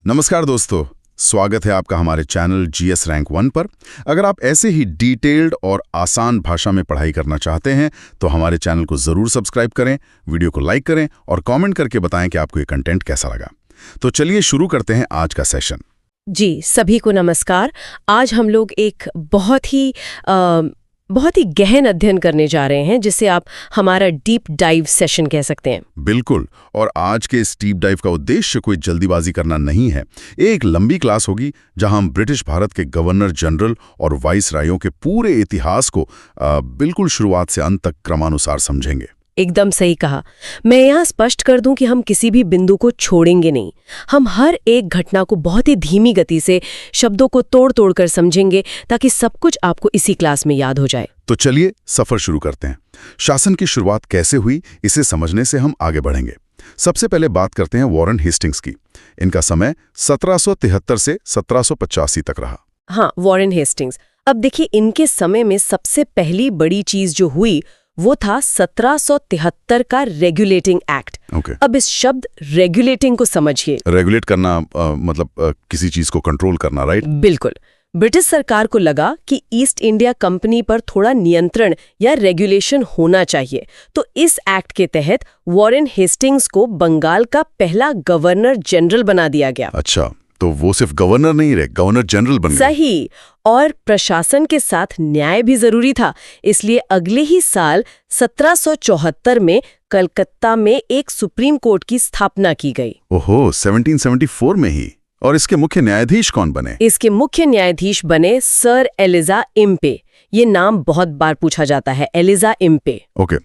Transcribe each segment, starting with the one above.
नमस्कार दोस्तों, स्वागत है आपका हमारे चैनल जीएस रैंक 1 पर। अगर आप ऐसे ही डिटेल्ड और आसान भाषा में पढ़ाई करना चाहते हैं तो हमारे चैनल को जरूर सब्सक्राइब करें, वीडियो को लाइक करें और कमेंट करके बताएं कि आपको ये कंटेंट कैसा लगा। तो चलिए शुरू करते हैं आज का सेशन। जी, सभी को नमस्कार। आज हम लोग एक बहुत ही गहन अध्ययन करने जा रहे हैं, जिसे आप हमारा डीप डाइव सेशन कह सकते हैं। बिल्कुल, और आज के इस डीप डाइव का उद्देश्य कोई जल्दीबाजी करना नहीं है। एक लंबी क्लास होगी जहां हम ब्रिटिश भारत के गवर्नर जनरल और वाइस रायों के पूरे इतिहास को बिल्कुल शुरुआत से अंत तक क्रमानुसार समझेंगे। एकदम सही कहा। मैं यहाँ स्पष्ट कर दूं कि हम किसी भी बिंदु को छोड़ेंगे नहीं। हम हर एक घटना को बहुत ही धीमी गति से शब्दों को तोड़ कर समझेंगे, ताकि सब कुछ आपको इसी क्लास में याद हो जाए। तो चलिए सफर शुरू करते हैं। शासन की शुरुआत कैसे हुई, इसे समझने से हम आगे बढ़ेंगे। सबसे पहले बात करते हैं वॉरेन हेस्टिंग्स की। इनका समय 1773 से 1785 तक रहा। हाँ, वॉरेन हेस्टिंग्स। अब देखिए, इनके समय में सबसे पहली बड़ी चीज जो हुई वो था 1773 का रेगुलेटिंग एक्ट। अब इस शब्द रेगुलेटिंग को समझिए। रेगुलेट करना मतलब किसी चीज को कंट्रोल करना, राइट? बिल्कुल। ब्रिटिश सरकार को लगा कि ईस्ट इंडिया कंपनी पर थोड़ा नियंत्रण या रेगुलेशन होना चाहिए, तो इस एक्ट के तहत वॉरेन हेस्टिंग्स को बंगाल का पहला गवर्नर जनरल बना दिया गया। अच्छा, तो वो सिर्फ गवर्नर नहीं रहे, गवर्नर जनरल बन गए। सही। और प्रशासन के साथ न्याय भी जरूरी था, इसलिए अगले ही साल 1774 में कलकत्ता में एक सुप्रीम कोर्ट की स्थापना की गई। ओहो, 1774 में ही। और इसके मुख्य न्यायाधीश कौन बने? इसके मुख्य न्यायाधीश बने सर एलिजा इम्पे। ये नाम बहुत बार पूछा जाता है, Elijah Impey. Okay,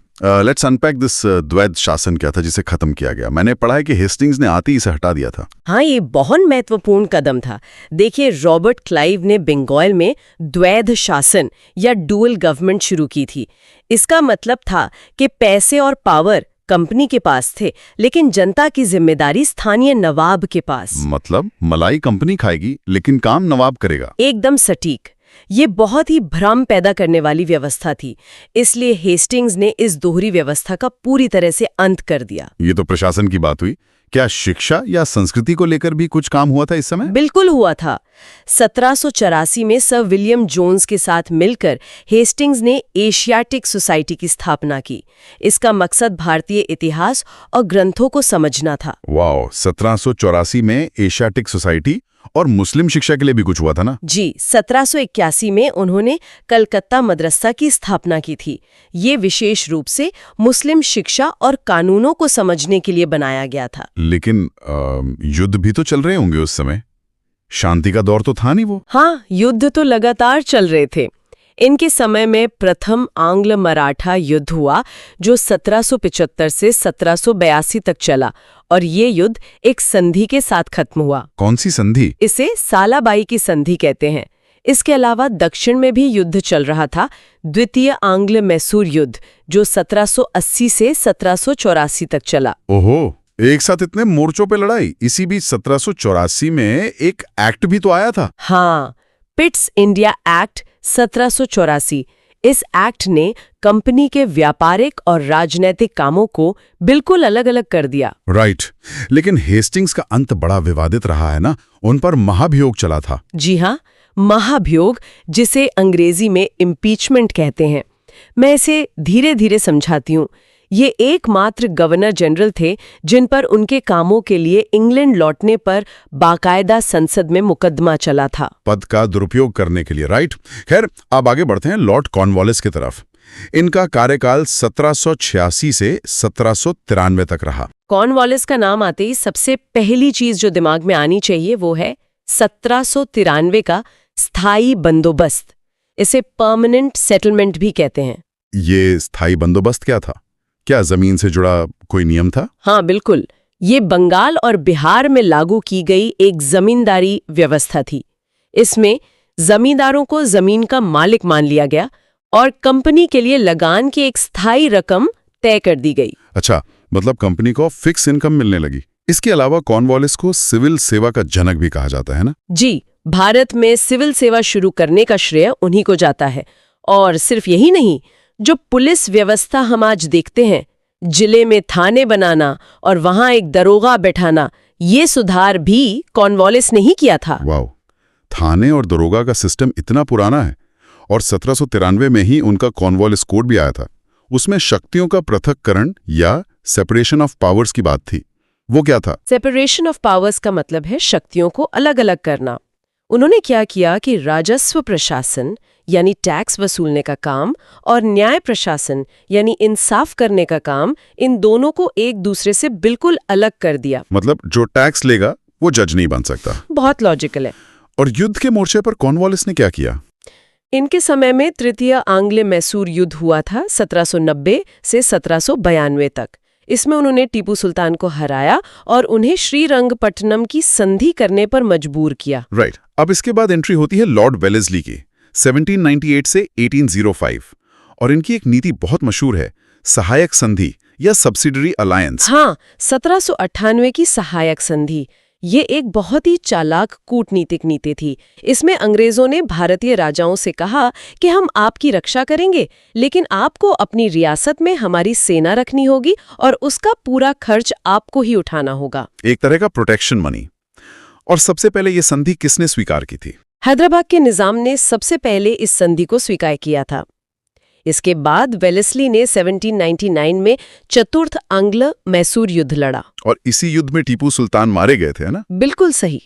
let's unpack this. द्वैध शासन क्या था जिसे खत्म किया गया? मैंने पढ़ा है कि हेस्टिंग्स ने आते ही इसे हटा दिया था। हाँ, ये बहुत महत्वपूर्ण कदम था। देखिए, रॉबर्ट क्लाइव ने बंगाल में द्वैध शासन या डुअल गवर्नमेंट शुरू की थी। इसका मतलब था कि पैसे और पावर कंपनी के पास थे, लेकिन जनता की जिम्मेदारी स्थानीय नवाब के पास। मतलब मलाई कंपनी खाएगी लेकिन काम नवाब करेगा। एकदम सटीक। ये बहुत ही भ्रम पैदा करने वाली व्यवस्था थी, इसलिए हेस्टिंग्स ने इस दोहरी व्यवस्था का पूरी तरह से अंत कर दिया। ये तो प्रशासन की बात हुई। क्या शिक्षा या संस्कृति को लेकर भी कुछ काम हुआ था इस समय? बिल्कुल हुआ था। 1784 में सर विलियम जोन्स के साथ मिलकर हेस्टिंग्स ने एशियाटिक सोसाइटी की स्थापना की। इसका मकसद भारतीय इतिहास और ग्रंथों को समझना था। वाओ, 1784 में एशियाटिक सोसाइटी। और मुस्लिम शिक्षा के लिए भी कुछ हुआ था ना? जी, 1781 में उन्होंने कलकत्ता मदरसा की स्थापना की थी। ये विशेष रूप से मुस्लिम शिक्षा और कानूनों को समझने के लिए बनाया गया था। लेकिन युद्ध भी तो चल रहे होंगे उस समय। शांति का दौर तो था नहीं वो? हाँ, युद्ध तो लगातार चल रहे थे। इनके समय में प्रथम आंग्ल मराठा युद्ध हुआ, जो 1775 से 1782 तक चला, और ये युद्ध एक संधि के साथ खत्म हुआ। कौन सी संधि? इसे सालाबाई की संधि कहते हैं। इसके अलावा दक्षिण में भी युद्ध चल रहा था, द्वितीय आंग्ल मैसूर युद्ध, जो 1780 से 1784 तक चला। ओहो, एक साथ इतने मोर्चों पे लड़ाई। इसी बीच 1784 में एक एक्ट भी तो आया था। हाँ, पिट्स इंडिया एक्ट 1784। इस एक्ट ने कंपनी के व्यापारिक और राजनैतिक कामों को बिल्कुल अलग अलग कर दिया। राइट। लेकिन हेस्टिंग्स का अंत बड़ा विवादित रहा है ना? उन पर महाभियोग चला था। जी हाँ, महाभियोग, जिसे अंग्रेजी में इम्पीचमेंट कहते हैं। मैं इसे धीरे धीरे समझाती हूँ। ये एकमात्र गवर्नर जनरल थे जिन पर उनके कामों के लिए इंग्लैंड लौटने पर बाकायदा संसद में मुकदमा चला था। पद का दुरुपयोग करने के लिए, राइट? खैर, अब आगे बढ़ते हैं लॉर्ड कॉर्नवालिस की तरफ। इनका कार्यकाल 1786 से 1793 तक रहा। कॉर्नवालिस का नाम आते ही सबसे पहली चीज जो दिमाग में आनी चाहिए वो है 1793 का स्थायी बंदोबस्त। इसे परमानेंट सेटलमेंट भी कहते हैं। ये स्थायी बंदोबस्त क्या था? क्या जमीन से जुड़ा कोई नियम था? हाँ, बिल्कुल। ये बंगाल और बिहार में लागू की गई एक जमींदारी व्यवस्था थी। इसमें जमींदारों को जमीन का मालिक मान लिया गया और कंपनी के लिए लगान की एक स्थायी रकम तय कर दी गई। अच्छा, मतलब कंपनी को फिक्स इनकम मिलने लगी। इसके अलावा कॉर्नवालिस को सिविल सेवा का जनक भी कहा जाता है ना? जी, भारत में सिविल सेवा शुरू करने का श्रेय उन्हीं को जाता है। और सिर्फ यही नहीं, जो पुलिस व्यवस्था हम आज देखते हैं, जिले में थाने बनाना और वहां एक दरोगा बैठाना, ये सुधार भी कॉर्नवालिस ने ही किया था। वाओ, थाने और दरोगा का सिस्टम इतना पुराना है। और 1793 में ही उनका कॉर्नवालिस कोड भी आया था। उसमें शक्तियों का पृथक्करण या सेपरेशन ऑफ पावर्स की बात थी। वो क्या था? सेपरेशन ऑफ पावर्स का मतलब है शक्तियों को अलग अलग करना। उन्होंने क्या किया कि राजस्व प्रशासन यानी टैक्स वसूलने का काम और न्याय प्रशासन यानी इंसाफ करने का काम, इन दोनों को एक दूसरे से बिल्कुल अलग कर दिया। मतलब जो टैक्स लेगा वो जज नहीं बन सकता। बहुत लॉजिकल है। और युद्ध के मोर्चे पर कॉर्नवालिस ने क्या किया? इनके समय में तृतीय आंग्ल मैसूर युद्ध हुआ था 1790 से 1792 तक। इसमें उन्होंने टीपू सुल्तान को हराया और उन्हें श्रीरंगपट्टनम की संधि करने पर मजबूर किया। राइट। अब इसके बाद एंट्री होती है लॉर्ड वेलेस्ली की 1798 से 1805। और इनकी एक नीति बहुत मशहूर है, सहायक संधि या सब्सिडरी अलायंस। हाँ, 1798 की सहायक संधि। ये एक बहुत ही चालाक कूटनीतिक नीति थी। इसमें अंग्रेजों ने भारतीय राजाओं से कहा कि हम आपकी रक्षा करेंगे, लेकिन आपको अपनी रियासत में हमारी सेना रखनी होगी और उसका पूरा खर्च आपको ही उठाना होगा। एक तरह का प्रोटेक्शन मनी। और सबसे पहले ये संधि किसने स्वीकार की थी? हैदराबाद के निजाम ने सबसे पहले इस संधि को स्वीकार किया था। इसके बाद वेलेस्ली ने 1799 में चतुर्थ आंग्ल मैसूर युद्ध लड़ा। और इसी युद्ध में टीपू सुल्तान मारे गए थे, है ना? बिल्कुल सही।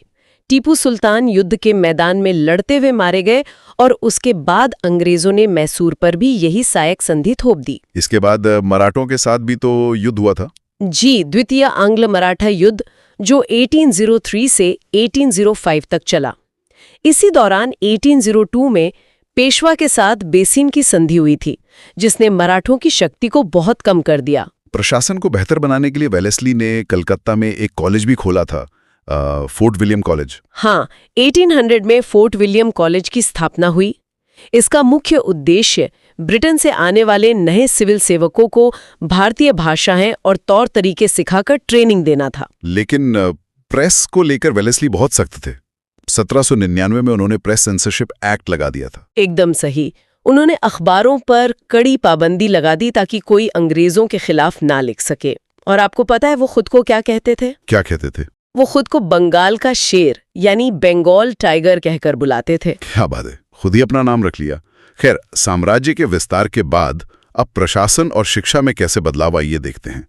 टीपू सुल्तान युद्ध के मैदान में लड़ते हुए मारे गए और उसके बाद अंग्रेजों ने मैसूर पर भी यही सहायक संधि थोप दी। इसके बाद मराठों के साथ भी तो युद्ध हुआ था। जी, द्वितीय आंग्ल मराठा युद्ध, जो 1803 से 1805 तक चला। इसी दौरान 1802 में पेशवा के साथ बेसिन की संधि हुई थी, जिसने मराठों की शक्ति को बहुत कम कर दिया। प्रशासन को बेहतर बनाने के लिए वेलेस्ली ने कलकत्ता में एक कॉलेज भी खोला था, फोर्ट विलियम कॉलेज। हाँ, 1800 में फोर्ट विलियम कॉलेज की स्थापना हुई। इसका मुख्य उद्देश्य ब्रिटेन से आने वाले नए सिविल सेवकों को भारतीय भाषाएं और तौर तरीके सिखाकर ट्रेनिंग देना था। लेकिन प्रेस को लेकर वेलेस्ली बहुत सख्त थे। 1799 में उन्होंने प्रेस सेंसरशिप एक्ट लगा दिया था। एकदम सही। उन्होंने अखबारों पर कड़ी पाबंदी लगा दी ताकि कोई अंग्रेजों के खिलाफ ना लिख सके। और आपको पता है वो खुद को क्या कहते थे? क्या कहते थे? वो खुद को बंगाल का शेर यानी बंगाल टाइगर कहकर बुलाते थे। क्या बात है, खुद ही अपना नाम रख लिया। खैर, साम्राज्य के विस्तार के बाद अब प्रशासन और शिक्षा में कैसे बदलाव आए ये देखते हैं।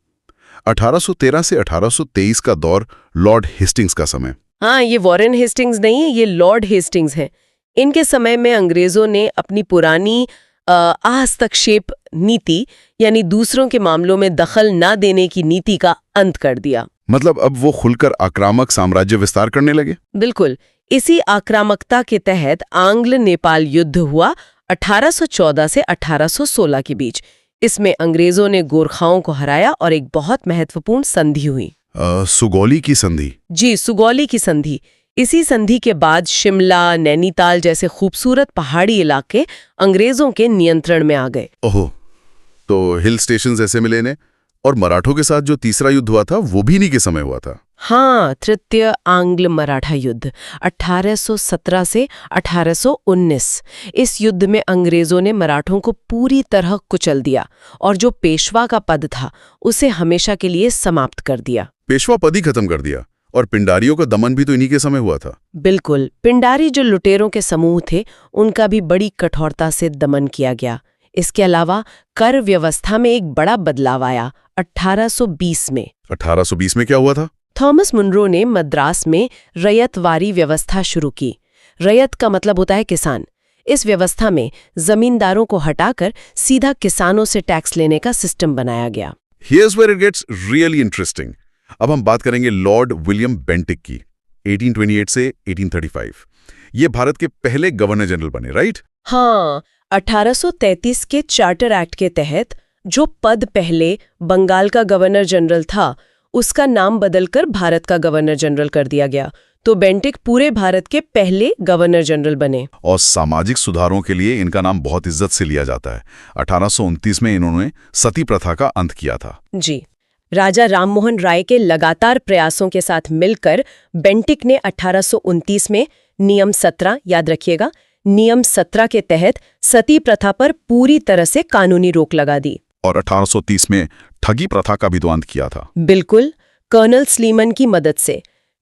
1813 से 1823 का दौर लॉर्ड हेस्टिंग्स का समय। हाँ, ये वॉरेन हेस्टिंग्स नहीं है, ये लॉर्ड हेस्टिंग्स है। इनके समय में अंग्रेजों ने अपनी पुरानी हस्तक्षेप नीति यानी दूसरों के मामलों में दखल ना देने की नीति का अंत कर दिया। मतलब अब वो खुलकर आक्रामक साम्राज्य विस्तार करने लगे। बिल्कुल। इसी आक्रामकता के तहत आंग्ल नेपाल युद्ध हुआ 1814 से 1816 के बीच। इसमें अंग्रेजों ने गोरखाओं को हराया और एक बहुत महत्वपूर्ण संधि हुई, सुगौली की संधि। जी, सुगौली की संधि। इसी संधि के बाद शिमला, नैनीताल जैसे खूबसूरत पहाड़ी इलाके अंग्रेजों के नियंत्रण में आ गए। ओहो, तो हिल स्टेशंस ऐसे मिले इन्हें। और मराठों के साथ जो तीसरा युद्ध हुआ था वो भी इन्हीं के समय हुआ था। हाँ, तृतीय आंग्ल मराठा युद्ध 1817 से 1819। इस युद्ध में अंग्रेजों ने मराठों को पूरी तरह कुचल दिया और जो पेशवा का पद था उसे हमेशा के लिए समाप्त कर दिया। पेशवा पद ही खत्म कर दिया। और पिंडारियों का दमन भी तो इन्हीं के समय हुआ था। बिल्कुल। पिंडारी जो लुटेरों के समूह थे उनका भी बड़ी कठोरता से दमन किया गया। इसके अलावा कर व्यवस्था में एक बड़ा बदलाव आया 1820 में। 1820 में क्या हुआ था? थॉमस मुनरो ने मद्रास में रयतवारी व्यवस्था शुरू की। रयत का मतलब होता है किसान। इस व्यवस्था में जमींदारों को हटाकर सीधा किसानों से टैक्स लेने का सिस्टम बनाया गया। Here's where it gets really interesting. अब हम बात करेंगे लॉर्ड विलियम बेंटिक की, 1828 से 1835। ये भारत के पहले गवर्नर जनरल बने, राइट? हाँ, 1833 के चार्टर एक्ट के तहत जो पद पहले बंगाल का गवर्नर जनरल था उसका नाम बदलकर भारत का गवर्नर जनरल कर दिया गया। तो बेंटिक पूरे भारत के पहले गवर्नर जनरल बने। और सामाजिक सुधारों के लिए इनका नाम बहुत इज्जत से लिया जाता है। 1829 में इन्होंने सती प्रथा का अंत किया था। जी, राजा राममोहन राय के लगातार प्रयासों के साथ मिलकर बेंटिक ने 1829 में नियम 17, याद रखिएगा, नियम 17 के तहत सती प्रथा पर पूरी तरह से कानूनी रोक लगा दी। और 1830 में ठगी प्रथा का भी तो अंत किया था। बिल्कुल। कर्नल स्लीमन की मदद से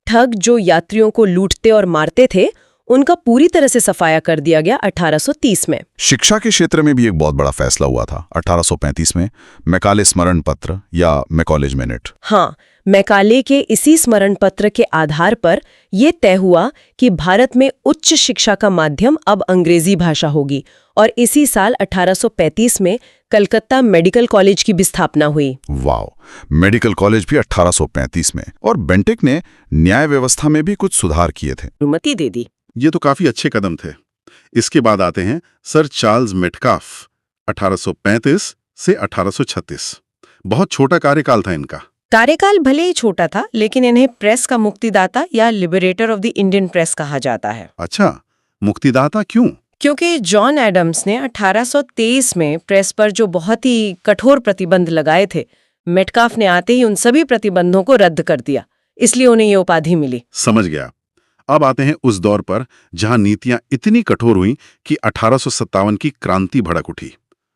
ठग जो यात्रियों को लूटते और मारते थे, उनका पूरी तरह से सफाया कर दिया गया 1830 में। शिक्षा के क्षेत्र में भी एक बहुत बड़ा फैसला हुआ था 1835 में, मैकाले स्मरण पत्र या मैकॉलेज मिनट। हाँ, मैकाले के इसी स्मरण पत्र के आधार पर यह तय हुआ कि भारत में उच्च शिक्षा का माध्यम अब अंग्रेजी भाषा होगी, और इसी साल 1835 में कलकत्ता मेडिकल कॉलेज की भी स्थापना हुई। वाओ, मेडिकल कॉलेज भी 1835 में। और बेंटिक ने न्याय व्यवस्था में भी कुछ सुधार किए थे। अनुमति दे दी। ये तो काफी अच्छे कदम थे। इसके बाद आते हैं सर चार्ल्स मेटकाफ, 1835 से 1836। बहुत छोटा कार्यकाल था इनका। कार्यकाल भले ही छोटा था, लेकिन इन्हें प्रेस का मुक्तिदाता या liberator of the Indian press कहा जाता है। अच्छा, मुक्तिदाता क्यों? क्योंकि जॉन एडम्स ने 1823 में प्रेस पर जो बहुत ही कठोर प्रतिबंध लगाए थे, मेटकाफ ने आते ही उन सभी प्रतिबंधों को रद्द कर दिया, इसलिए उन्हें ये उपाधि मिली। समझ गया। अब आते हैं उस दौर पर जहां नीतियां इतनी कठोर हुईं कि 1857 की क्रांति भड़क उठी।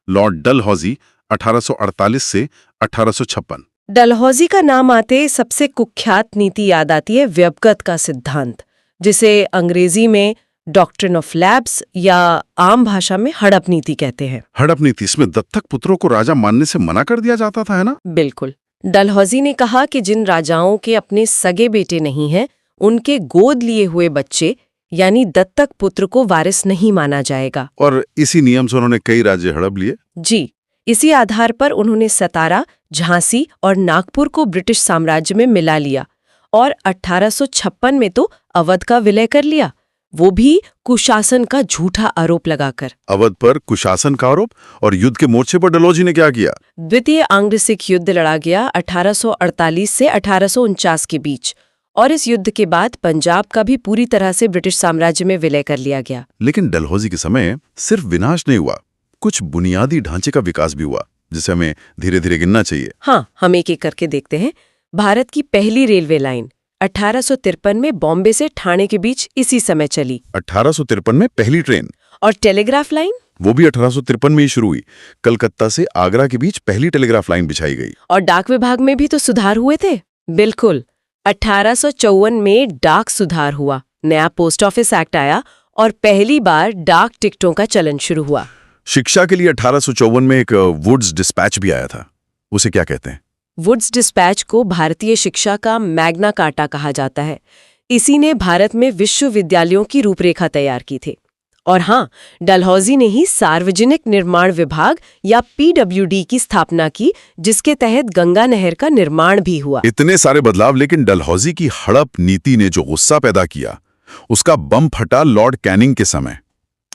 लॉर्ड डलहौजी, 1848 से 1856। डलहौजी का नाम आते सबसे कुख्यात नीति याद आती है व्यपगत का सिद्धांत, जिसे अंग्रेजी में डॉक्ट्रिन ऑफ लैब्स या आम भाषा में हड़प नीति कहते हैं। हड़प नीति, इसमें दत्तक पुत्रों को राजा मानने से मना कर दिया जाता था, है ना? बिल्कुल। डलहौजी ने कहा कि जिन राजाओं के अपने सगे बेटे नहीं हैं, उनके गोद लिए हुए बच्चे यानी दत्तक पुत्र को वारिस नहीं माना जाएगा। और इसी नियम से उन्होंने कई राज्य हड़प लिए। जी, इसी आधार पर उन्होंने सतारा, झांसी और नागपुर को ब्रिटिश साम्राज्य में मिला लिया, और 1856 में तो अवध का विलय कर लिया, वो भी कुशासन का झूठा आरोप लगाकर। अवध पर कुशासन का आरोप। और युद्ध के मोर्चे पर डलहौजी ने क्या किया? द्वितीय आंग्ल सिख युद्ध लड़ा गया 1848 से 1849 के बीच, और इस युद्ध के बाद पंजाब का भी पूरी तरह से ब्रिटिश साम्राज्य में विलय कर लिया गया। लेकिन डलहौजी के समय सिर्फ विनाश नहीं हुआ, कुछ बुनियादी ढांचे का विकास भी हुआ, जिसे हमें धीरे धीरे गिनना चाहिए। हाँ, हम एक एक करके देखते हैं। भारत की पहली रेलवे लाइन 1853 में बॉम्बे से ठाणे के बीच इसी समय चली। 1853 में पहली ट्रेन। और टेलीग्राफ लाइन? वो भी 1853 में ही शुरू हुई। कलकत्ता से आगरा के बीच पहली टेलीग्राफ लाइन बिछाई गई। और डाक विभाग में भी तो सुधार हुए थे। बिल्कुल, 1854 में डाक सुधार हुआ, नया पोस्ट ऑफिस एक्ट आया और पहली बार डाक टिकटों का चलन शुरू हुआ। शिक्षा के लिए 1854 में एक वुड्स डिस्पैच भी आया था। उसे क्या कहते हैं? वुड्स डिस्पैच को भारतीय शिक्षा का मैग्ना कार्टा कहा जाता है। इसी ने भारत में विश्वविद्यालयों की रूपरेखा तैयार की थी। और हाँ, डलहौजी ने ही सार्वजनिक निर्माण विभाग या PWD की स्थापना की, जिसके तहत गंगा नहर का निर्माण भी हुआ। इतने सारे बदलाव, लेकिन डलहौजी की हड़प नीति ने जो गुस्सा पैदा किया, उसका बम फटा लॉर्ड कैनिंग के समय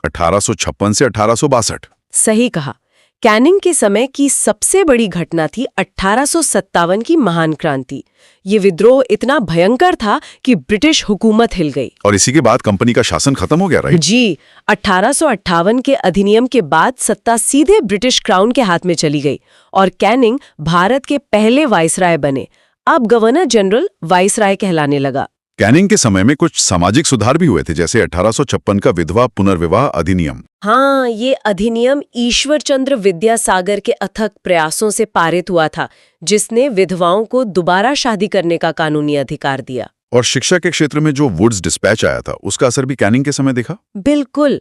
1856 से 1862। सही कहा। कैनिंग के समय की सबसे बड़ी घटना थी 1857 की महान क्रांति। ये विद्रोह इतना भयंकर था कि ब्रिटिश हुकूमत हिल गई। और इसी के बाद कंपनी का शासन खत्म हो गया, राइट? जी, 1858 के अधिनियम के बाद सत्ता सीधे ब्रिटिश क्राउन के हाथ में चली गई और कैनिंग भारत के पहले वाइसराय बने। अब गवर्नर जनरल वाइसराय कहलाने लगा। कैनिंग के समय में कुछ सामाजिक सुधार भी हुए थे, जैसे 1856 का विधवा पुनर्विवाह अधिनियम। हाँ, ये अधिनियम ईश्वर चंद्र विद्यासागर के अथक प्रयासों से पारित हुआ था, जिसने विधवाओं को दोबारा शादी करने का कानूनी अधिकार दिया। और शिक्षा के क्षेत्र में जो वुड्स डिस्पैच आया था, उसका असर भी कैनिंग के समय देखा? बिल्कुल।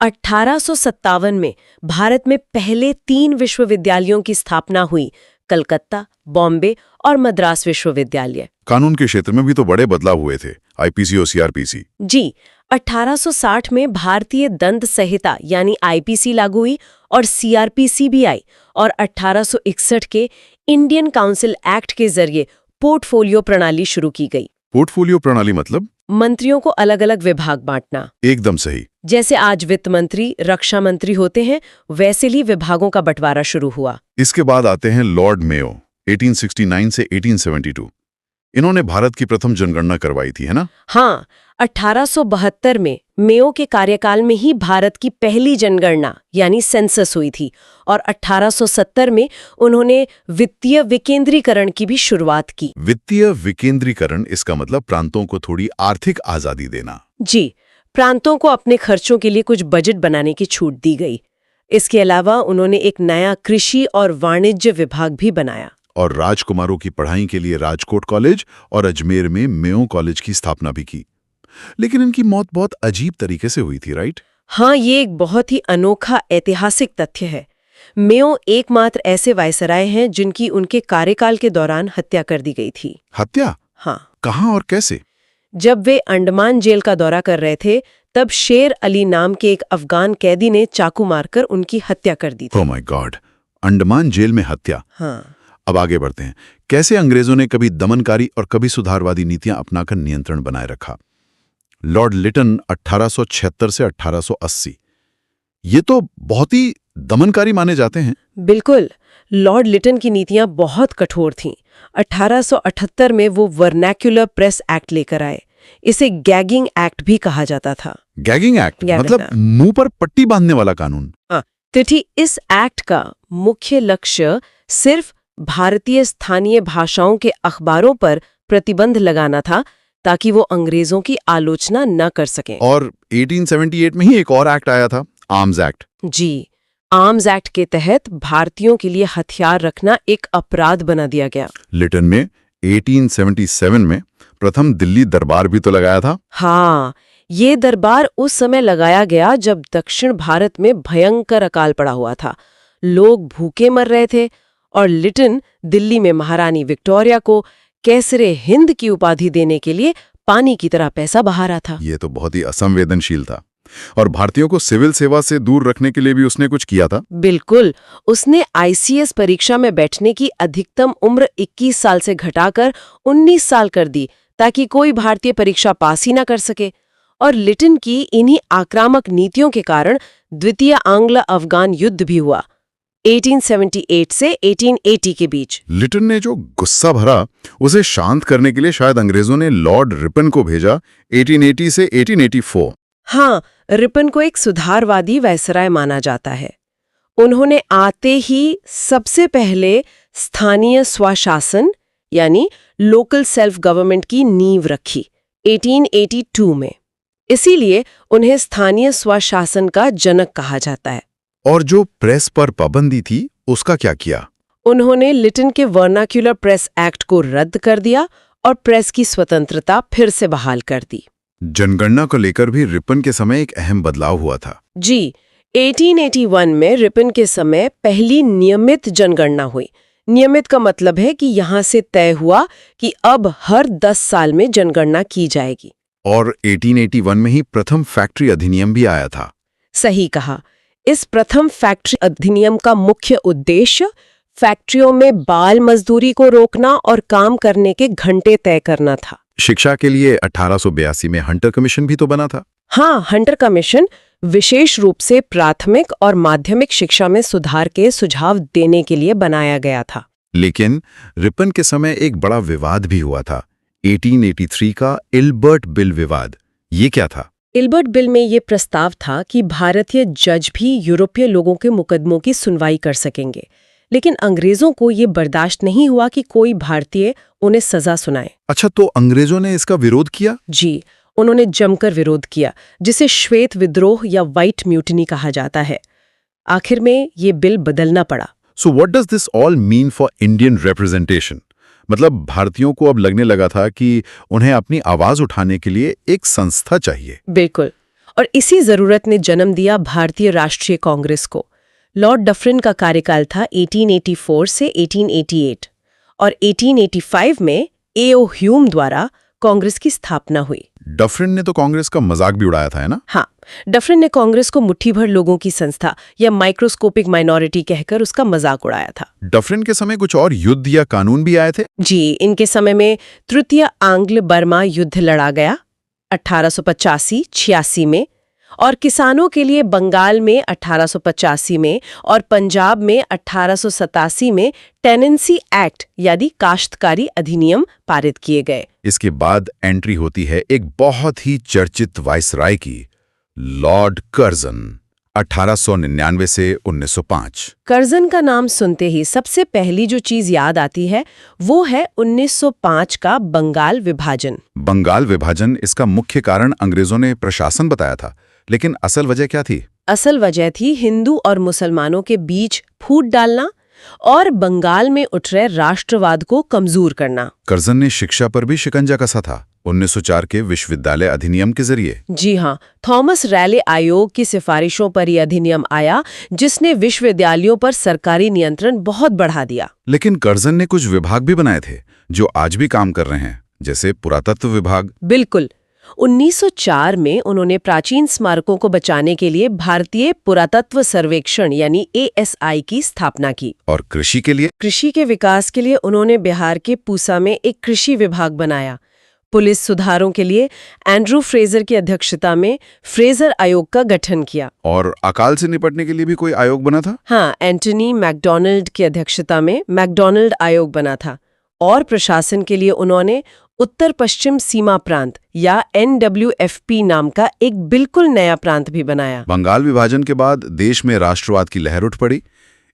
1857 में भारत में पहले 3 विश्वविद्यालयों की स्थापना हुई, कलकत्ता, बॉम्बे और मद्रास विश्वविद्यालय। कानून के क्षेत्र में भी तो बड़े बदलाव हुए थे, IPC और CRPC। जी, 1860 में भारतीय दंत संहिता यानी IPC लागू हुई और CRPC भी आई, और 1861 के इंडियन काउंसिल एक्ट के जरिए पोर्टफोलियो प्रणाली शुरू की गई। पोर्टफोलियो प्रणाली मतलब? मंत्रियों को अलग अलग विभाग बांटना। एकदम सही। जैसे आज वित्त मंत्री, रक्षा मंत्री होते हैं, वैसे ही विभागों का बंटवारा शुरू हुआ। इसके बाद आते हैं लॉर्ड मेयो, 1869 से 1872। इन्होंने भारत की प्रथम जनगणना करवाई थी, है ना? हाँ, 1872 में मेयो के कार्यकाल में ही भारत की पहली जनगणना यानी सेंसस हुई थी, और 1870 में उन्होंने वित्तीय विकेंद्रीकरण की भी शुरुआत की। वित्तीय विकेंद्रीकरण, इसका मतलब प्रांतों को थोड़ी आर्थिक आजादी देना। जी, प्रांतों को अपने खर्चों के लिए कुछ बजट बनाने की छूट दी गई। इसके अलावा उन्होंने एक नया कृषि और वाणिज्य विभाग भी बनाया। और राजकुमारों की पढ़ाई के लिए राजकोट कॉलेज और अजमेर में मेयो कॉलेज की स्थापना भी की। लेकिन इनकी मौत बहुत अजीब तरीके से हुई थी, राइट? हाँ, ये एक बहुत ही अनोखा ऐतिहासिक तथ्य है। मेयो एकमात्र ऐसे वायसराय हैं जिनकी उनके कार्यकाल के दौरान हत्या कर दी गई थी। हत्या? हाँ। कहाँ और कैसे? जब वे अंडमान जेल का दौरा कर रहे थे, तब शेर अली नाम के एक अफगान कैदी ने चाकू मारकर उनकी हत्या कर दी थी। Oh my god, Andaman jail में हत्या। हाँ। अब आगे बढ़ते हैं। कैसे अंग्रेजों ने कभी दमनकारी और कभी सुधारवादी नीतियां अपनाकर नियंत्रण बनाए रखा। लॉर्ड लिटन 1876 से 1880, ये तो बहुत ही दमनकारी माने जाते हैं। बिल्कुल, लॉर्ड लिटन की नीतियां बहुत कठोर थीं। 1878 में वो वर्नैक्युलर प्रेस एक्ट लेकर आए। इसे गैगिंग एक्ट भी कहा जाता था। गैगिंग एक्ट मतलब मुंह पर पट्टी बांधने वाला कानून। क्योंकि इस एक्ट का मुख्य लक्ष्य सिर्फ भारतीय स्थानीय भाषाओं के अखबारों पर प्रतिबंध लगाना था, ताकि वो अंग्रेजों की आलोचना न कर सकें। और 1878 में ही एक और एक्ट आया था, आर्म्स एक्ट। जी, आर्म्स एक्ट के तहत भारतीयों के लिए हथियार रखना एक अपराध बना दिया गया। लिटन में 1877 में प्रथम दिल्ली दरबार भी तो लगाया था। हाँ, ये दरबार उस समय लगाया गया जब दक्षिण भारत में भयंकर अकाल पड़ा हुआ था। लोग भूखे मर रहे थे और लिटन दिल्ली में महारानी विक्टोरिया को कैसरे हिंद की उपाधि देने के लिए पानी की तरह पैसा बहा रहा था। ये तो बहुत ही असंवेदनशील था। और भारतीयों को सिविल सेवा से दूर रखने के लिए भी उसने कुछ किया था। बिल्कुल, उसने आईसीएस परीक्षा में बैठने की अधिकतम उम्र 21 साल से घटाकर 19 साल कर दी, ताकि कोई भारतीय परीक्षा पास ही ना कर सके। और लिटन की इन्हीं आक्रामक नीतियों के कारण द्वितीय आंग्ल अफगान युद्ध भी हुआ, 1878 से 1880 के बीच। लिटन ने जो गुस्सा भरा, उसे शांत करने के लिए शायद अंग्रेजों ने लॉर्ड रिपन को भेजा 1880 से 1884। हाँ, रिपन को एक सुधारवादी वायसराय माना जाता है। उन्होंने आते ही सबसे पहले स्थानीय स्वशासन यानी लोकल सेल्फ गवर्नमेंट की नींव रखी 1882 में। इसीलिए उन्हें स्थानीय स्वशासन का जनक कहा जाता है। और जो प्रेस पर पाबंदी थी, उसका क्या किया? उन्होंने लिटन के वर्नाक्युलर प्रेस एक्ट को रद्द कर दिया और प्रेस की स्वतंत्रता फिर से बहाल कर दी। जनगणना को लेकर भी रिपन के समय एक अहम बदलाव हुआ था। जी, 1881 में रिपन के समय पहली नियमित जनगणना हुई। नियमित का मतलब है कि यहाँ से तय हुआ कि अब हर 10 साल में जनगणना की जाएगी। और 1881 में ही प्रथम फैक्ट्री अधिनियम भी आया था। सही कहा। इस प्रथम फैक्ट्री अधिनियम का मुख्य उद्देश्य फैक्ट्रियों में बाल मजदूरी को रोकना और काम करने के घंटे तय करना था। शिक्षा के लिए 1882 में हंटर कमीशन भी तो बना था। हाँ, हंटर कमीशन विशेष रूप से प्राथमिक और माध्यमिक शिक्षा में सुधार के सुझाव देने के लिए बनाया गया था। लेकिन रिपन के समय एक बड़ा विवाद भी हुआ था, 1883 का इल्बर्ट बिल विवाद। ये क्या था? इल्बर्ट बिल में ये प्रस्ताव था कि भारतीय जज भी यूरोपीय लोगों के मुकदमों की सुनवाई कर सकेंगे, लेकिन अंग्रेजों को ये बर्दाश्त नहीं हुआ कि कोई भारतीय उन्हें सजा सुनाए। अच्छा, तो अंग्रेजों ने इसका विरोध किया? जी, उन्होंने जमकर विरोध किया, जिसे श्वेत विद्रोह या व्हाइट म्यूटिनी कहा जाता है। आखिर में ये बिल बदलना पड़ा। So what does this all mean for Indian representation? मतलब भारतीयों को अब लगने लगा था कि उन्हें अपनी आवाज उठाने के लिए एक संस्था चाहिए। बिल्कुल, और इसी जरूरत ने जन्म दिया भारतीय राष्ट्रीय कांग्रेस को। लॉर्ड डफरिन का कार्यकाल था 1884 से 1888 और 1885 में ए.ओ. ह्यूम द्वारा कांग्रेस की स्थापना हुई। डफरिन ने तो कांग्रेस का मजाक भी उड़ाया था, है ना? हाँ, डफरिन ने कांग्रेस को मुट्ठी भर लोगों की संस्था या माइक्रोस्कोपिक माइनॉरिटी कहकर उसका मजाक उड़ाया था। डफरिन के समय कुछ और युद्ध या कानून भी आए थे? जी, इनके समय में तृतीय आंग्ल बर्मा युद्ध लड़ा गया 1885-86 में, और किसानों के लिए बंगाल में 1885 में और पंजाब में 1887 में टेनेंसी एक्ट यानी काश्तकारी अधिनियम पारित किए गए। इसके बाद एंट्री होती है एक बहुत ही चर्चित वाइसराय की, लॉर्ड कर्जन, 1899 से 1905। कर्जन का नाम सुनते ही सबसे पहली जो चीज याद आती है वो है 1905 का बंगाल विभाजन। बंगाल विभाजन, इसका मुख्य कारण अंग्रेजों ने प्रशासन बताया था, लेकिन असल वजह क्या थी? असल वजह थी हिंदू और मुसलमानों के बीच फूट डालना, और बंगाल में उठ रहे राष्ट्रवाद को कमजोर करना। कर्जन ने शिक्षा पर भी शिकंजा कसा था 1904 के विश्वविद्यालय अधिनियम के जरिए। जी हाँ, थॉमस रैले आयोग की सिफारिशों पर यह अधिनियम आया जिसने विश्वविद्यालयों पर सरकारी नियंत्रण बहुत बढ़ा दिया। लेकिन कर्जन ने कुछ विभाग भी बनाए थे जो आज भी काम कर रहे हैं, जैसे पुरातत्व विभाग। बिल्कुल। 1904 में उन्होंने प्राचीन स्मारकों को बचाने के लिए भारतीय पुरातत्व सर्वेक्षण यानी ASI की स्थापना की। और कृषि के लिए? कृषि के विकास के लिए उन्होंने बिहार के पूसा में एक कृषि विभाग बनाया। पुलिस सुधारों के लिए एंड्रू फ्रेजर की अध्यक्षता में फ्रेजर आयोग का गठन किया। और अकाल से निपटने के लिए भी कोई आयोग बना था? हाँ, एंटनी मैकडोनाल्ड की अध्यक्षता में मैकडोनाल्ड आयोग बना था। और प्रशासन के लिए उन्होंने उत्तर पश्चिम सीमा प्रांत या NWFP नाम का एक बिल्कुल नया प्रांत भी बनाया। बंगाल विभाजन के बाद देश में राष्ट्रवाद की लहर उठ पड़ी।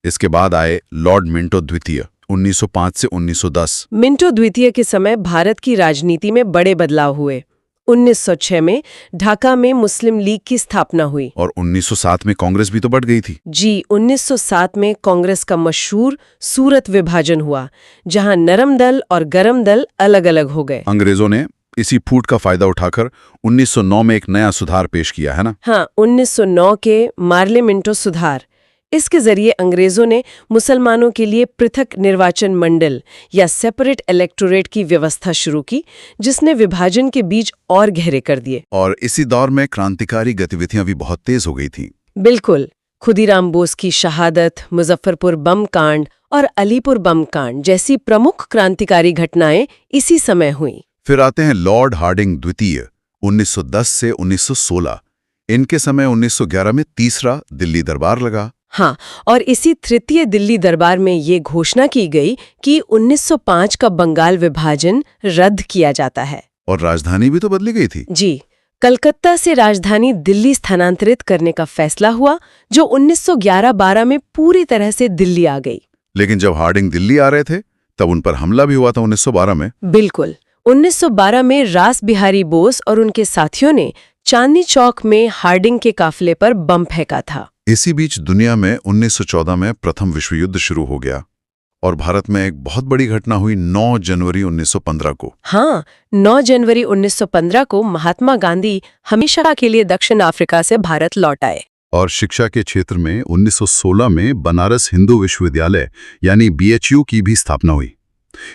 इसके बाद आए लॉर्ड मिंटो द्वितीय 1905 से 1910। मिंटो द्वितीय के समय भारत की राजनीति में बड़े बदलाव हुए। 1906 में ढाका में मुस्लिम लीग की स्थापना हुई। और 1907 में कांग्रेस भी तो बढ़ गई थी। जी, 1907 में कांग्रेस का मशहूर सूरत विभाजन हुआ, जहां नरम दल और गरम दल अलग अलग हो गए। अंग्रेजों ने इसी फूट का फायदा उठाकर 1909 में एक नया सुधार पेश किया, है ना? हाँ, 1909 के मार्ले मिंटो सुधार। इसके जरिए अंग्रेजों ने मुसलमानों के लिए पृथक निर्वाचन मंडल या सेपरेट इलेक्टोरेट की व्यवस्था शुरू की, जिसने विभाजन के बीज और गहरे कर दिए। और इसी दौर में क्रांतिकारी गतिविधियां भी बहुत तेज हो गई थीं। बिल्कुल। खुदीराम बोस की शहादत, मुजफ्फरपुर बम कांड और अलीपुर बम कांड जैसी प्रमुख क्रांतिकारी घटनाएं इसी समय हुई। फिर आते हैं लॉर्ड हार्डिंग द्वितीय 1910 से 1916। इनके समय 1911 में तीसरा दिल्ली दरबार लगा। हाँ, और इसी तृतीय दिल्ली दरबार में ये घोषणा की गई कि 1905 का बंगाल विभाजन रद्द किया जाता है। और राजधानी भी तो बदली गई थी। जी, कलकत्ता से राजधानी दिल्ली स्थानांतरित करने का फैसला हुआ, जो 1911-12 में पूरी तरह से दिल्ली आ गई। लेकिन जब हार्डिंग दिल्ली आ रहे थे तब उन पर हमला भी हुआ था 1912 में। बिल्कुल। 1912 में रास बिहारी बोस और उनके साथियों ने चांदनी चौक में हार्डिंग के काफिले पर बम फेंका था। इसी बीच दुनिया में 1914 में प्रथम विश्व युद्ध शुरू हो गया और भारत में एक बहुत बड़ी घटना हुई 9 जनवरी 1915 को। हाँ, 9 जनवरी 1915 को महात्मा गांधी हमेशा के लिए दक्षिण अफ्रीका से भारत लौट आए। और शिक्षा के क्षेत्र में 1916 में बनारस हिंदू विश्वविद्यालय यानी BHU की भी स्थापना हुई।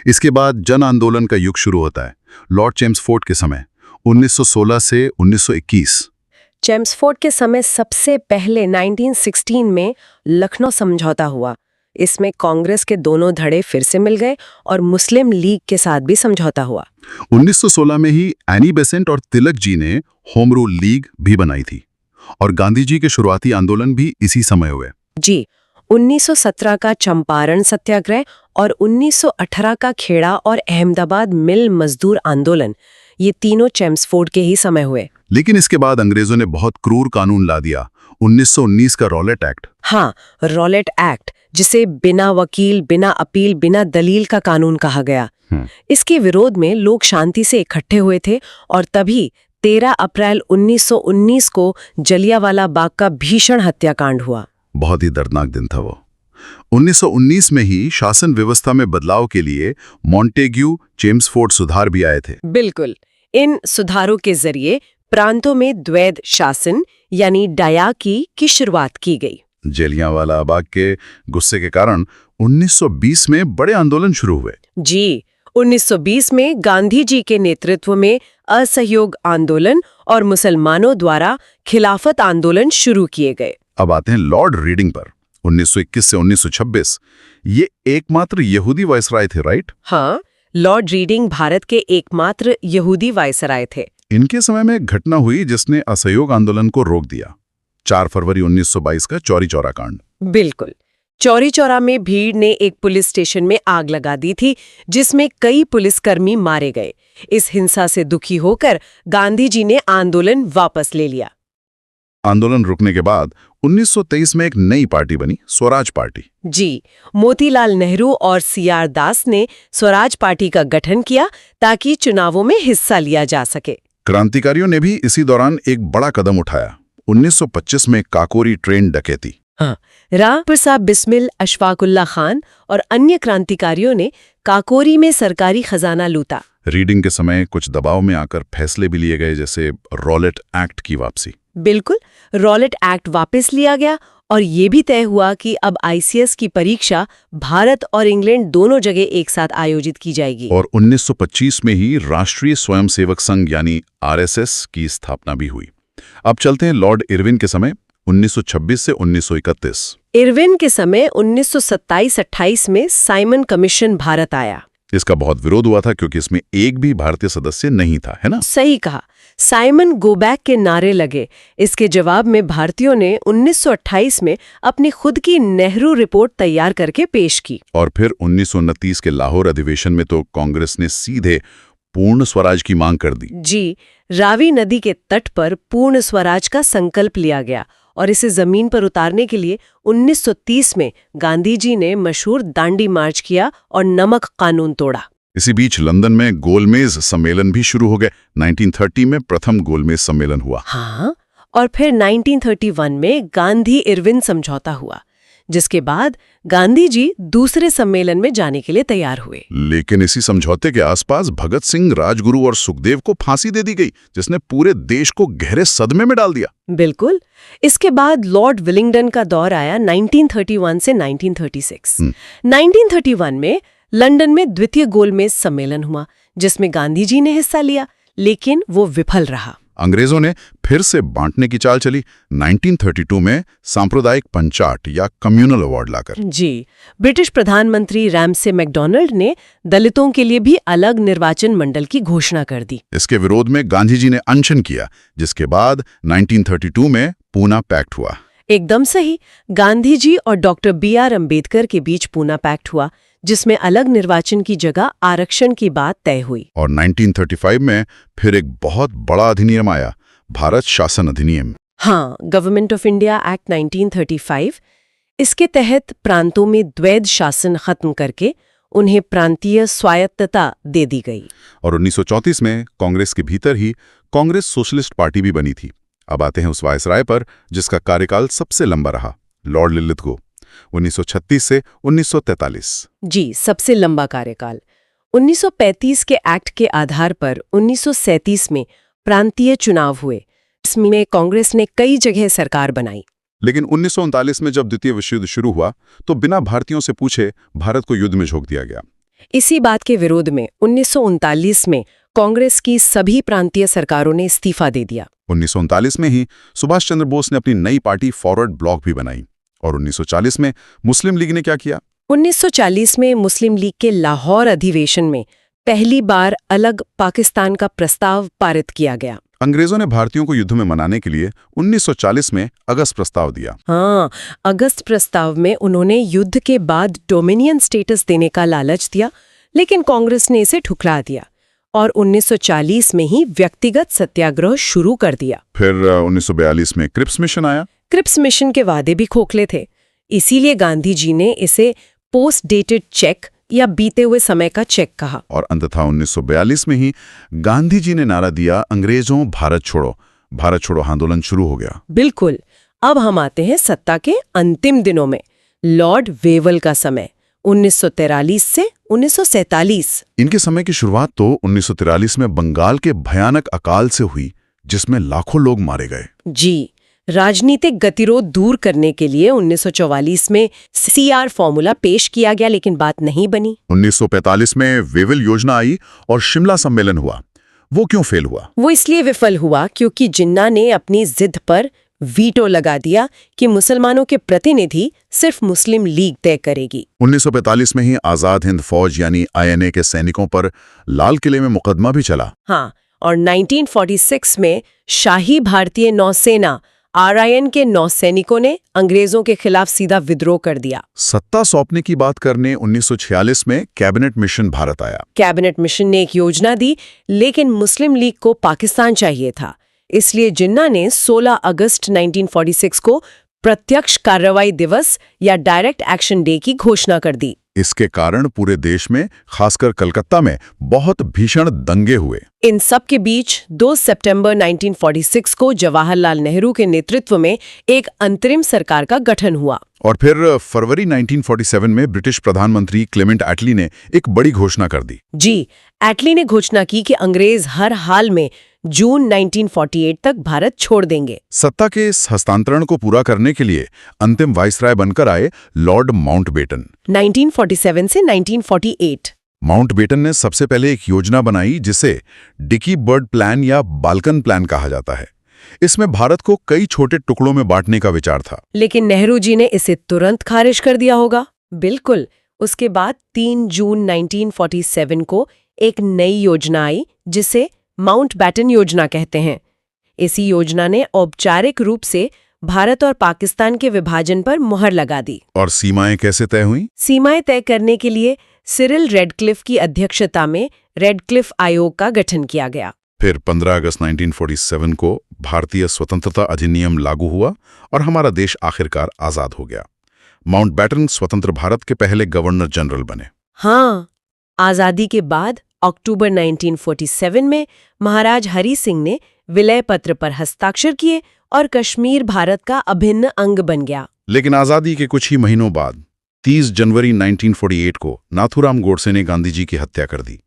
इसके बाद जन आंदोलन का युग शुरू होता है लॉर्ड चेम्सफोर्ड के समय 1916 से 1921। चेम्सफोर्ड के समय सबसे पहले 1916 में लखनऊ समझौता हुआ। इसमें कांग्रेस के दोनों धड़े फिर से मिल गए और मुस्लिम लीग के साथ भी समझौता हुआ। 1916 में ही एनी बेसेंट और तिलक जी ने होम रूल लीग भी बनाई थी और गांधी जी के शुरुआती आंदोलन भी इसी समय हुए। जी, 1917 का चंपारण सत्याग्रह और 1918 का खेड़ा और अहमदाबाद मिल मजदूर आंदोलन, ये तीनों चेम्सफोर्ड के ही समय हुए। लेकिन इसके बाद अंग्रेजों ने बहुत क्रूर कानून ला दिया, 1919 का रॉलेट एक्ट। हाँ, रॉलेट एक्ट, जिसे बिना वकील, बिना अपील, बिना दलील का कानून कहा गया। इसके विरोध में लोग शांति से इकट्ठे हुए थे और तभी 13 अप्रैल 1919 को जलियांवाला बाग का भीषण हत्याकांड हुआ। बहुत ही दर्दनाक दिन था वो। 1919 में ही शासन व्यवस्था में बदलाव के लिए मॉन्टेग्यू चेम्सफोर्ड सुधार भी आए थे। बिल्कुल। इन सुधारों के जरिए प्रांतों में द्वैध शासन यानी डायाकी की शुरुआत की गई। जलियांवाला बाग के गुस्से के कारण 1920 में बड़े आंदोलन शुरू हुए। जी, 1920 में गांधी जी के नेतृत्व में असहयोग आंदोलन और मुसलमानों द्वारा खिलाफत आंदोलन शुरू किए गए। अब आते हैं लॉर्ड रीडिंग पर 1921 से 1926। ये एकमात्र यहूदी वायसराय थे, राइट? हाँ, लॉर्ड रीडिंग भारत के एकमात्र यहूदी वायसराय थे। इनके समय में एक घटना हुई जिसने असहयोग आंदोलन को रोक दिया, 4 फरवरी 1922 का चौरी चौरा कांड। बिल्कुल। चौरी चौरा में भीड़ ने एक पुलिस स्टेशन में आग लगा दी थी, जिसमें कई पुलिसकर्मी मारे गए। इस हिंसा से दुखी होकर गांधी जी ने आंदोलन वापस ले लिया। आंदोलन रुकने के बाद 1923 में एक नई पार्टी बनी, स्वराज पार्टी। जी, मोतीलाल नेहरू और CR दास ने स्वराज पार्टी का गठन किया ताकि चुनावों में हिस्सा लिया जा सके। क्रांतिकारियों ने भी इसी दौरान एक बड़ा कदम उठाया, 1925 में काकोरी ट्रेन डकैती। हाँ, राव प्रसाद बिस्मिल, अशफाकुल्ला खान और अन्य क्रांतिकारियों ने काकोरी में सरकारी खजाना लूटा। रीडिंग के समय कुछ दबाव में आकर फैसले भी लिए गए, जैसे रॉलेट एक्ट की वापसी। बिल्कुल, रॉलेट एक्ट वापस लिया गया और ये भी तय हुआ कि अब आईसीएस की परीक्षा भारत और इंग्लैंड दोनों जगह एक साथ आयोजित की जाएगी। और 1925 में ही राष्ट्रीय स्वयंसेवक संघ यानी आरएसएस की स्थापना भी हुई। अब चलते हैं लॉर्ड इरविन के समय 1926 से 1931। इरविन के समय 1927-28 में साइमन कमीशन भारत आया। इसका बहुत विरोध हुआ था क्योंकि इसमें एक भी भारतीय सदस्य नहीं था, है ना? सही कहा। साइमन गो बैक के नारे लगे। इसके जवाब में भारतीयों ने 1928 में अपनी खुद की नेहरू रिपोर्ट तैयार करके पेश की। और फिर 1929 के लाहौर अधिवेशन में तो कांग्रेस ने सीधे पूर्ण स्वराज की मांग कर दी। जी, रावी नदी के तट पर पूर्ण स्वराज का संकल्प लिया गया और इसे जमीन पर उतारने के लिए 1930 में गांधी जी ने मशहूर दांडी मार्च किया और नमक कानून तोड़ा। इसी बीच लंदन में गोलमेज सम्मेलन भी शुरू हो गए। 1930 में प्रथम गोलमेज सम्मेलन हुआ। हाँ, और फिर 1931 में गांधी इरविन समझौता हुआ, जिसके बाद गांधी जी दूसरे सम्मेलन में जाने के लिए तैयार हुए। लेकिन इसी समझौते के आसपास भगत सिंह, राजगुरु और सुखदेव को फांसी दे दी गई, जिसने पूरे देश को गहरे सदमे में डाल दिया। बिल्कुल। इसके बाद लॉर्ड विलिंगडन का दौर आया 1931 से 1936। 1931 में लंदन में द्वितीय गोलमेज सम्मेलन हुआ, जिसमें गांधी जी ने हिस्सा लिया, लेकिन वो विफल रहा। अंग्रेजों ने फिर से बांटने की चाल चली। 1932 में सांप्रदायिक पंचाट या कम्युनल अवार्ड लाकर। जी, ब्रिटिश प्रधानमंत्री रैमसे मैकडॉनल्ड ने दलितों के लिए भी अलग निर्वाचन मंडल की घोषणा कर दी। इसके विरोध में गांधी जी ने अनशन किया, जिसके बाद 1932 में पूना पैक्ट हुआ। एकदम सही। गांधी जी और डॉक्टर BR अम्बेडकर के बीच पूना पैक्ट हुआ, जिसमें अलग निर्वाचन की जगह आरक्षण की बात तय हुई। और 1935 में फिर एक बहुत बड़ा अधिनियम आया, भारत शासन अधिनियम। हाँ, गवर्नमेंट ऑफ इंडिया एक्ट 1935। इसके तहत प्रांतों में द्वैध शासन खत्म करके उन्हें प्रांतीय स्वायत्तता दे दी गई। और 1934 में कांग्रेस के भीतर ही कांग्रेस सोशलिस्ट पार्टी भी बनी थी। अब आते हैं उस वायसराय पर जिसका कार्यकाल सबसे लंबा रहा, लॉर्ड लिलिथगो, 1936 से 1943। जी, सबसे लंबा कार्यकाल। 1935 के एक्ट के आधार पर 1937 में प्रांतीय चुनाव हुए। इसमें कांग्रेस ने कई जगह सरकार बनाई। लेकिन 1939 में जब द्वितीय विश्व युद्ध शुरू हुआ तो बिना भारतीयों से पूछे भारत को युद्ध में झोंक दिया गया। इसी बात के विरोध में 1939 में कांग्रेस की सभी प्रांतीय सरकारों ने इस्तीफा दे दिया। 1939 में ही सुभाष चंद्र बोस ने अपनी नई पार्टी फॉरवर्ड ब्लॉक भी बनाई। और 1940 में मुस्लिम लीग ने क्या किया? 1940 में मुस्लिम लीग के लाहौर अधिवेशन में पहली बार अलग पाकिस्तान का प्रस्ताव पारित किया गया। अंग्रेजों ने भारतीयों को युद्ध में मनाने के लिए 1940 में अगस्त प्रस्ताव दिया। हाँ, अगस्त प्रस्ताव में उन्होंने युद्ध के बाद डोमिनियन स्टेटस देने का लालच दिया, लेकिन कांग्रेस ने इसे ठुकरा दिया और 1940 में ही व्यक्तिगत सत्याग्रह शुरू कर दिया। फिर 1942 में क्रिप्स मिशन आया। क्रिप्स मिशन के वादे भी खोखले थे, इसीलिए गांधी जी ने इसे पोस्ट डेटेड चेक या बीते हुए समय का चेक कहा। और अंततः 1942 में ही गांधी जी ने नारा दिया, अंग्रेजों भारत छोड़ो आंदोलन शुरू हो गया। बिल्कुल। अब हम आते हैं सत्ता के अंतिम दिनों में, लॉर्ड वेवल का समय 1943 से 1947। इनके समय की शुरुआत तो 1943 में बंगाल के भयानक अकाल से हुई, जिसमें लाखों लोग मारे गए। जी, राजनीतिक गतिरोध दूर करने के लिए 1944 में CR फॉर्मूला पेश किया गया, लेकिन बात नहीं बनी। 1945 में वेवल योजना आई और शिमला सम्मेलन हुआ। वो क्यों फेल हुआ? वो इसलिए विफल हुआ क्योंकि जिन्ना ने अपनी जिद पर वीटो लगा दिया कि मुसलमानों के प्रतिनिधि सिर्फ मुस्लिम लीग तय करेगी। 1945 में ही आजाद हिंद फौज यानी INA के सैनिकों पर लाल किले में मुकदमा भी चला। हाँ, और 1946 में शाही भारतीय नौसेना RIN के नौसैनिकों ने अंग्रेजों के खिलाफ सीधा विद्रोह कर दिया। सत्ता सौंपने की बात करने 1946 में कैबिनेट मिशन भारत आया। कैबिनेट मिशन ने एक योजना दी, लेकिन मुस्लिम लीग को पाकिस्तान चाहिए था, इसलिए जिन्ना ने 16 अगस्त 1946 को प्रत्यक्ष कार्रवाई दिवस या डायरेक्ट एक्शन डे की घोषणा कर दी। इसके कारण पूरे देश में, खासकर कलकत्ता में, बहुत भीषण दंगे हुए। इन सब के बीच 2 सितंबर 1946 को जवाहरलाल नेहरू के नेतृत्व में एक अंतरिम सरकार का गठन हुआ। और फिर फरवरी 1947 में ब्रिटिश प्रधानमंत्री क्लेमेंट एटली ने एक बड़ी घोषणा कर दी। जी, एटली ने घोषणा की कि अंग्रेज हर हाल में जून 1948 तक भारत छोड़ देंगे। सत्ता के इस हस्तांतरण को पूरा करने के लिए अंतिम वाइसराय बनकर आए लॉर्ड माउंटबेटन। 1947 से 1948। माउंटबेटन ने सबसे पहले एक योजना बनाई जिसे डिकी बर्ड प्लान या बाल्कन प्लान कहा जाता है। इसमें भारत को कई छोटे टुकड़ों में बांटने का विचार था। लेकिन नेहरू जी ने इसे तुरंत खारिज कर दिया होगा। बिल्कुल। उसके बाद 3 जून 1947 को एक नई योजना आई जिसे माउंटबेटन योजना कहते हैं। इसी योजना ने औपचारिक रूप से भारत और पाकिस्तान के विभाजन पर मुहर लगा दी। और सीमाएं कैसे तय हुई? सीमाएं तय करने के लिए सिरिल रेडक्लिफ की अध्यक्षता में रेडक्लिफ आयोग का गठन किया गया। फिर 15 अगस्त 1947 को भारतीय स्वतंत्रता अधिनियम लागू हुआ और हमारा देश आखिरकार आजाद हो गया। माउंटबेटन स्वतंत्र भारत के पहले गवर्नर जनरल बने। हाँ, आजादी के बाद अक्टूबर 1947 में महाराज हरि सिंह ने विलय पत्र पर हस्ताक्षर किए और कश्मीर भारत का अभिन्न अंग बन गया। लेकिन आजादी के कुछ ही महीनों बाद 30 जनवरी 1948 को नाथूराम गोडसे ने गांधी जी की हत्या कर दी,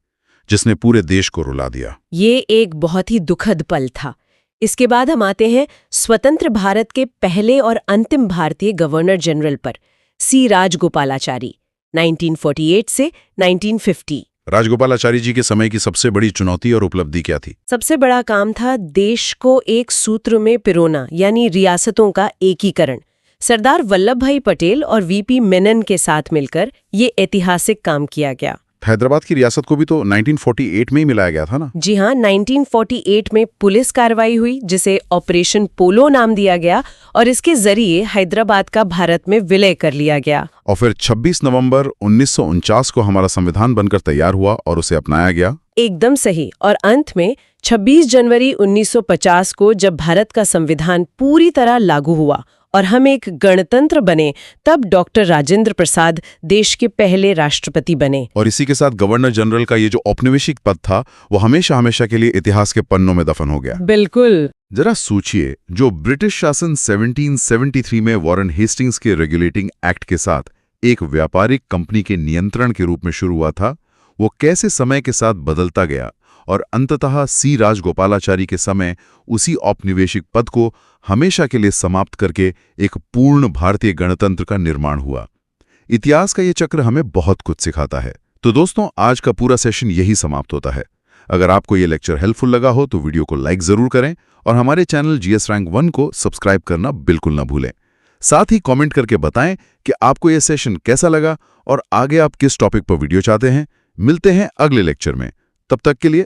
जिसने पूरे देश को रुला दिया। ये एक बहुत ही दुखद पल था। इसके बाद हम आते हैं स्वतंत्र भारत के पहले और अंतिम भारतीय गवर्नर जनरल पर, सी राजगोपालाचारी, 1948 से 1950। राजगोपालाचारी जी के समय की सबसे बड़ी चुनौती और उपलब्धि क्या थी? सबसे बड़ा काम था देश को एक सूत्र में पिरोना, यानी रियासतों का एकीकरण। सरदार वल्लभ भाई पटेल और वीपी मेनन के साथ मिलकर ये ऐतिहासिक काम किया गया। हैदराबाद की रियासत को भी तो 1948 में ही मिलाया गया था ना? जी हाँ, 1948 में पुलिस कार्रवाई हुई जिसे ऑपरेशन पोलो नाम दिया गया और इसके जरिए हैदराबाद का भारत में विलय कर लिया गया। और फिर 26 नवंबर 1949 को हमारा संविधान बनकर तैयार हुआ और उसे अपनाया गया। एकदम सही। और अंत में 26 जनवरी 1950 को जब भारत का संविधान पूरी तरह लागू हुआ और हम एक गणतंत्र बने, तब डॉक्टर राजेंद्र प्रसाद देश के पहले राष्ट्रपति बने। और इसी के साथ गवर्नर जनरल का ये जो औपनिवेशिक पद था वो हमेशा हमेशा के लिए इतिहास के पन्नों में दफन हो गया। बिल्कुल। जरा सोचिए, जो ब्रिटिश शासन 1773 में वॉरेन हेस्टिंग्स के रेगुलेटिंग एक्ट के साथ एक व्यापारिक कंपनी के नियंत्रण के रूप में शुरू हुआ था, वो कैसे समय के साथ बदलता गया और अंततः सी राजगोपालाचारी के समय उसी औपनिवेशिक पद को हमेशा के लिए समाप्त करके एक पूर्ण भारतीय गणतंत्र का निर्माण हुआ। इतिहास का ये चक्र हमें बहुत कुछ सिखाता है। तो दोस्तों, आज का पूरा सेशन यही समाप्त होता है। अगर आपको ये लेक्चर हेल्पफुल लगा हो तो वीडियो को लाइक जरूर करें और हमारे चैनल जीएस रैंक 1 को सब्सक्राइब करना बिल्कुल ना भूलें। साथ ही कमेंट करके बताएं कि आपको ये सेशन कैसा लगा और आगे आप किस टॉपिक पर वीडियो चाहते हैं। मिलते हैं अगले लेक्चर में। तब तक के लिए